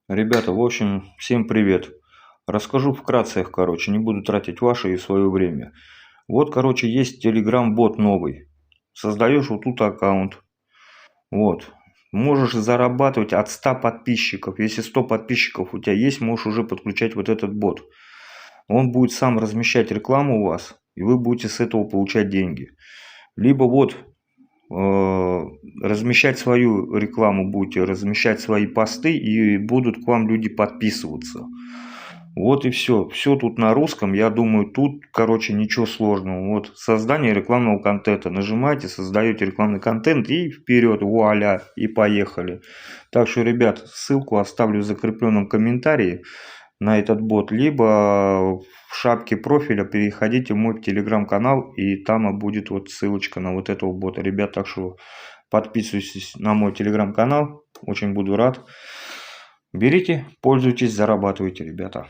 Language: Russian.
Ребята, в общем, всем привет. Расскажу вкратце, короче, не буду тратить ваше и свое время. Вот, короче, есть Telegram-бот новый. Создаешь вот тут аккаунт. Вот. Можешь зарабатывать от 100 подписчиков. Если 100 подписчиков у тебя есть, можешь уже подключать вот этот бот. Он будет сам размещать рекламу у вас, и вы будете с этого получать деньги. Либо вот размещать свою рекламу будете, размещать свои посты, и будут к вам люди подписываться. Вот и все. Все тут на русском. Я думаю, тут, короче, ничего сложного. Вот создание рекламного контента. Нажимаете, создаете рекламный контент и вперед, вуаля, и поехали. Так что, ребят, ссылку оставлю в закрепленном комментарии на этот бот, либо в шапке профиля переходите в мой телеграм-канал, и там будет вот ссылочка на вот этого бота. Ребят, так что подписывайтесь на мой телеграм-канал, очень буду рад. Берите, пользуйтесь, зарабатывайте, ребята.